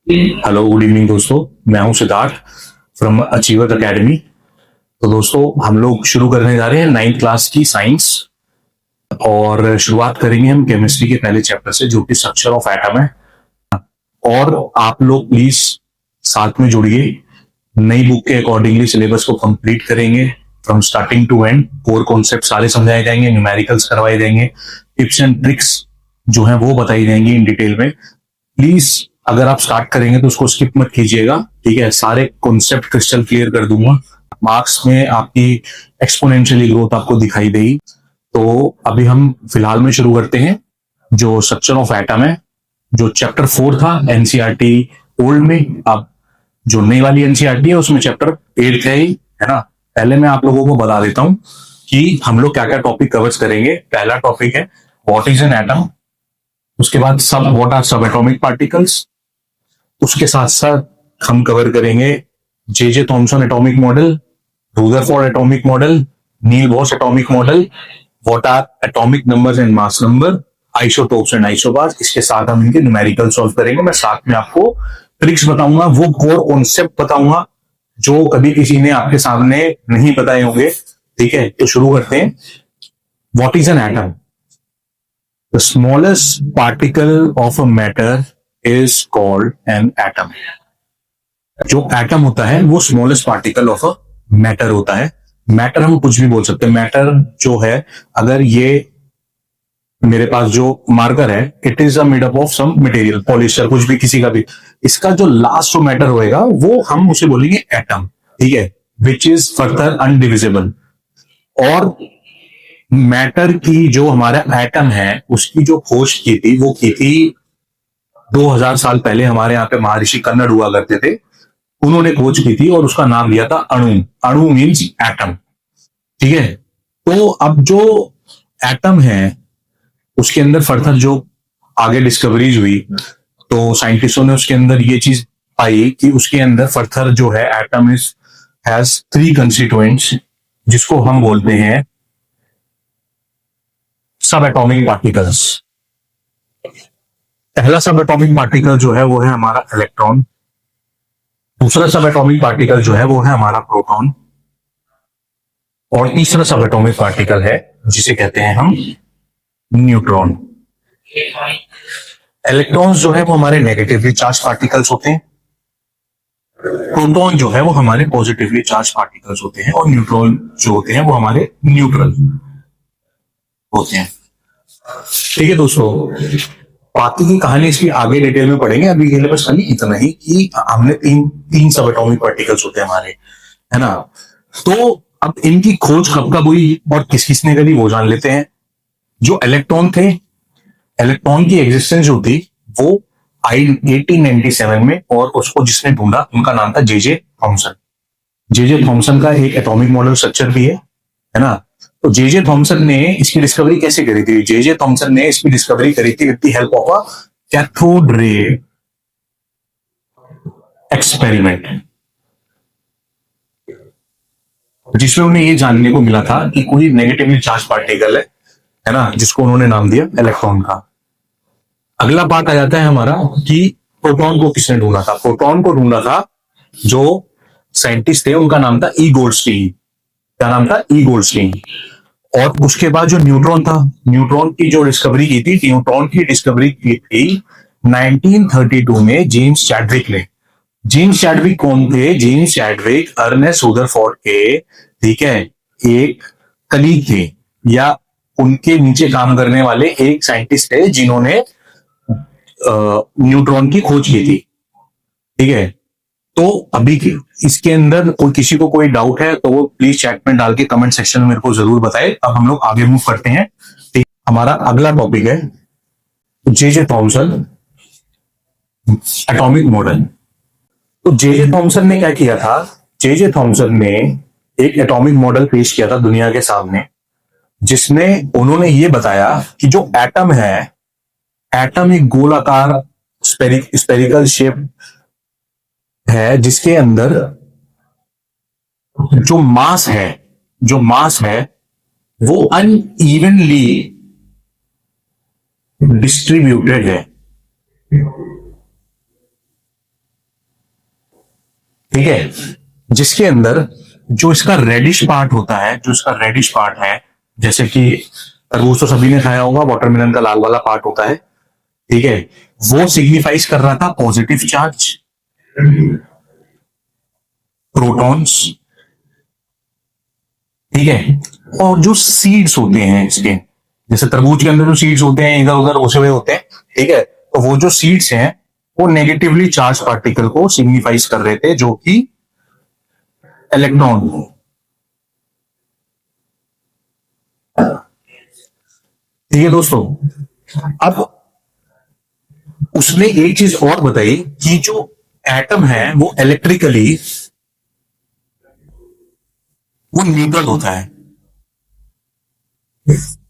Hello, good evening दोस्तों। मैं हूं सिद्धार्थ फ्रॉम अचीवर्स एकेडमी। तो दोस्तों, हम लोग शुरू करने जा रहे हैं 9th क्लास की साइंस, और शुरुआत करेंगे हम केमिस्ट्री के पहले चैप्टर से, जो कि स्ट्रक्चर ऑफ एटम है। और आप लोग प्लीज साथ में जुड़िए। नई बुक के अकॉर्डिंगली सिलेबस को कंप्लीट करेंगे from starting to end. Core concept सारे समझाए जाएंगे, न्यूमेरिकल्स करवाए जाएंगे, टिप्स एंड ट्रिक्स जो है वो बताई जाएंगी इन डिटेल में। प्लीज अगर आप स्टार्ट करेंगे तो उसको स्किप मत कीजिएगा, ठीक है। सारे कॉन्सेप्ट क्रिस्टल क्लियर कर दूंगा। मार्क्स में आपकी एक्सपोनेंशियली ग्रोथ आपको दिखाई देगी। तो अभी हम फिलहाल में शुरू करते हैं जो स्ट्रक्चर ऑफ एटम है, जो चैप्टर 4 था एनसीईआरटी ओल्ड में। अब जो नई वाली एनसीईआरटी है उसमें चैप्टर 8 है ही, है ना। पहले मैं आप लोगों को बता देता हूं कि हम लोग क्या क्या टॉपिक कवर्स करेंगे। पहला टॉपिक है व्हाट इज एन एटम। उसके बाद सब what are subatomic particles. उसके साथ साथ हम कवर करेंगे J J Thomson atomic model, Rutherford atomic model, Niels Bohr atomic model, what are atomic numbers and mass number, isotopes and isobars. इसके साथ हम इनके न्यूमेरिकल सॉल्व करेंगे। मैं साथ में आपको ट्रिक्स बताऊंगा, वो कोर कॉन्सेप्ट बताऊंगा जो कभी किसी ने आपके सामने नहीं बताए होंगे, ठीक है। तो शुरू करते हैं। What is an atom? The smallest particle of a matter is called an atom. जो एटम होता है वो smallest particle of a matter होता है। मैटर हम कुछ भी बोल सकते हैं। मैटर जो है, अगर ये मेरे पास जो मार्कर है, it is a made up of some material, polyester, कुछ भी, किसी का भी, इसका जो लास्ट जो मैटर होएगा वो हम उसे बोलेंगे एटम, ठीक है, विच इज फर्दर अनडिविजिबल। और मैटर की जो हमारा एटम है उसकी जो खोज की थी वो की थी 2000 साल पहले। हमारे यहाँ पे महर्षि कन्नड़ हुआ करते थे, उन्होंने खोज की थी और उसका नाम दिया था अणु। अणु मीन्स एटम, ठीक है। तो अब जो एटम है उसके अंदर फर्दर जो आगे डिस्कवरीज हुई, तो साइंटिस्टों ने उसके अंदर ये चीज पाई कि उसके अंदर फर्दर जो है एटम इज हैज 3 कंस्टिट्यूएंट्स, जिसको हम बोलते हैं सब एटॉमिक पार्टिकल्स। पहला सब एटॉमिक पार्टिकल जो है वो है हमारा इलेक्ट्रॉन। दूसरा सब एटॉमिक पार्टिकल जो है वो है हमारा प्रोटॉन। और तीसरा सब एटॉमिक पार्टिकल है जिसे कहते हैं हम न्यूट्रॉन। इलेक्ट्रॉन्स जो है वो हमारे नेगेटिवली चार्ज पार्टिकल्स होते हैं। प्रोटॉन जो है वो हमारे पॉजिटिवली चार्ज पार्टिकल्स होते हैं। और न्यूट्रॉन जो होते हैं वो हमारे न्यूट्रल होते हैं, ठीक है दोस्तों। बाकी की कहानी इसकी आगे डिटेल में पढ़ेंगे। अभी के लिए बस खाली इतना ही कि हमने तीन तीन सब एटॉमिक पार्टिकल्स होते हैं हमारे, है ना। तो अब इनकी खोज कब कब हुई और किस किसने करी वो जान लेते हैं। जो इलेक्ट्रॉन थे, इलेक्ट्रॉन की एग्जिस्टेंस जो थी वो आई 1897 में, और उसको जिसने ढूंढा उनका नाम था जे जे थॉमसन। जे जे थॉमसन का एक एटॉमिक मॉडल स्ट्रक्चर भी है ना। तो जे जे थॉमसन ने इसकी डिस्कवरी कैसे करी थी? जे जे थॉमसन ने इसकी डिस्कवरी करी थी with the help of a cathode ray experiment, जिसमें उन्हें ये जानने को मिला था कि कोई नेगेटिवली चार्ज पार्टिकल है ना, जिसको उन्होंने नाम दिया इलेक्ट्रॉन का। अगला पार्ट आ जाता है हमारा कि प्रोटॉन को किसने ढूंढा था। प्रोटॉन को ढूंढा था जो साइंटिस्ट थे, उनका नाम था ई गोल्डस्टीन। क्या नाम था? ई गोल्डस्टीन। और उसके बाद जो न्यूट्रॉन था, न्यूट्रॉन की जो डिस्कवरी की थी, न्यूट्रॉन की डिस्कवरी की थी 1932 में जेम्स चैडविक ने। जेम्स चैडविक कौन थे? जेम्स चैडविक अर्नेस्ट रदरफोर्ड के, ठीक है, एक कलीग थे, या उनके नीचे काम करने वाले एक साइंटिस्ट थे जिन्होंने न्यूट्रॉन की खोज की थी, ठीक है। तो अभी इसके अंदर कोई किसी को कोई डाउट है तो वो प्लीज चैट में डाल के कमेंट सेक्शन में मेरे को जरूर बताए। अब हम लोग आगे मूव करते हैं। हमारा अगला टॉपिक है जे जे थॉमसन एटॉमिक मॉडल। तो जे जे थॉमसन ने क्या किया था? जे जे थॉमसन ने एक एटॉमिक मॉडल पेश किया था दुनिया के सामने, जिसमें उन्होंने ये बताया कि जो एटम है, एटम एक गोलाकार स्पेरिकल शेप है, जिसके अंदर जो मास है, जो मास है वो अनइवनली डिस्ट्रीब्यूटेड है। ठीक है, जिसके अंदर जो इसका रेडिश पार्ट होता है, जो इसका रेडिश पार्ट है, जैसे कि तरबूज तो सभी ने खाया होगा, वाटरमेलन का लाल वाला पार्ट होता है, ठीक है, वो सिग्निफाइज कर रहा था पॉजिटिव चार्ज, प्रोटॉन्स, ठीक है। और जो सीड्स होते हैं इसके, जैसे तरबूज के अंदर जो सीड्स होते हैं इधर उधर बसे हुए होते हैं, ठीक है, तो वो जो सीड्स हैं वो नेगेटिवली चार्ज पार्टिकल को सिग्निफाइज कर रहे थे, जो कि इलेक्ट्रॉन। ठीक है दोस्तों, अब उसने एक चीज और बताई कि जो एटम है वो इलेक्ट्रिकली वो न्यूट्रल होता है।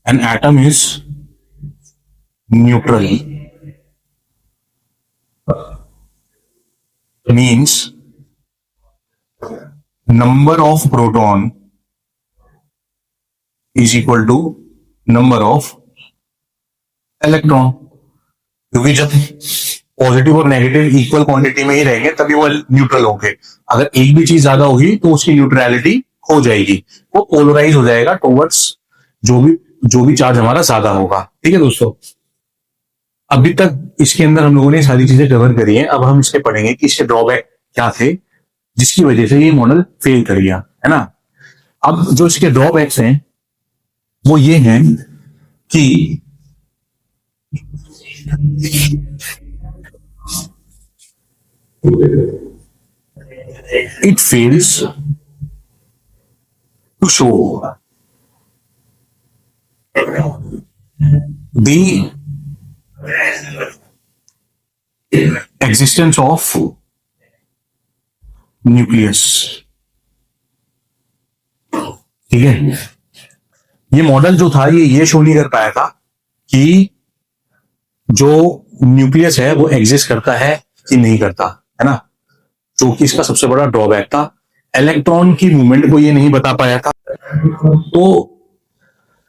An atom is neutral means number of proton is equal to number of electron, क्योंकि जब पॉजिटिव और नेगेटिव इक्वल क्वांटिटी में ही रहेंगे तभी वो न्यूट्रल होंगे। अगर एक भी चीज ज्यादा होगी तो उसकी न्यूट्रलिटी हो जाएगी, वो पोलराइज हो जाएगा टुवर्ड्स जो भी चार्ज हमारा ज्यादा होगा। ठीक है दोस्तों, अभी तक इसके अंदर हम लोगों ने सारी चीजें कवर करी हैं। अब हम इसके पढ़ेंगे कि इसके ड्रॉबैक क्या थे जिसकी वजह से ये मॉडल फेल कर गया, है ना। अब जो इसके ड्रॉबैक्स हैं वो ये हैं कि it fails to show the existence of nucleus। ठीक है, ये मॉडल जो था ये शो नहीं कर पाया था कि जो न्यूक्लियस है वो एग्जिस्ट करता है कि नहीं करता, है ना, जो कि इसका सबसे बड़ा ड्रॉबैक था। इलेक्ट्रॉन की मूवमेंट को ये नहीं बता पाया था, तो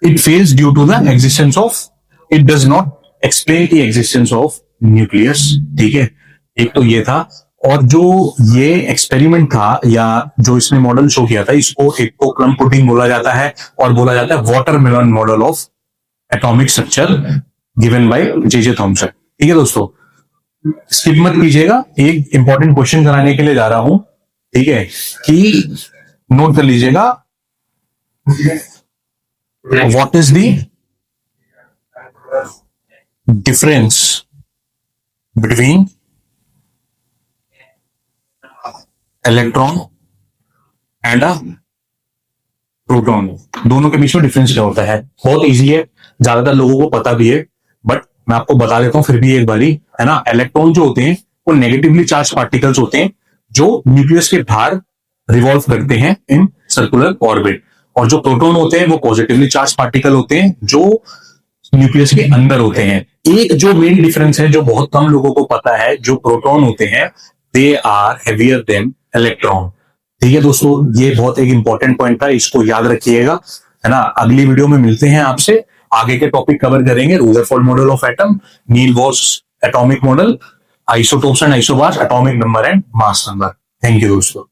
it fails due to the existence of, it does not explain the existence of nucleus. ठीक है, एक तो ये था, और जो ये एक्सपेरिमेंट था या जो इसने मॉडल शो किया था, इसको एक तो क्लम पुटिंग बोला जाता है और बोला जाता है watermelon model of atomic structure given by J Thomson. ठीक है दोस्तों, स्किप मत कीजिएगा, एक इंपॉर्टेंट क्वेश्चन कराने के लिए जा रहा हूं, ठीक है, कि नोट कर लीजिएगा। What is the difference between electron and a proton? दोनों के बीच में डिफरेंस क्या होता है? बहुत इजी है, ज्यादातर लोगों को पता भी है, बट मैं आपको बता देता हूं फिर भी एक बारी, है ना। इलेक्ट्रॉन जो होते हैं वो नेगेटिवली चार्ज पार्टिकल्स होते हैं जो न्यूक्लियस के बाहर रिवॉल्व करते हैं इन सर्कुलर ऑर्बिट, और जो प्रोटॉन होते हैं वो पॉजिटिवली चार्ज पार्टिकल होते हैं जो न्यूक्लियस के अंदर होते हैं। एक जो मेन डिफरेंस है जो बहुत कम लोगों को पता है, जो प्रोटॉन होते हैं they are heavier than electron. ठीक है दोस्तों, ये बहुत एक इंपॉर्टेंट पॉइंट था, इसको याद रखिएगा, है ना। अगली वीडियो में मिलते हैं आपसे, आगे के टॉपिक कवर करेंगे। Rutherford model of atom, Niels Bohr's atomic model, isotopes and isobars, atomic number and mass number. Thank you दोस्तों।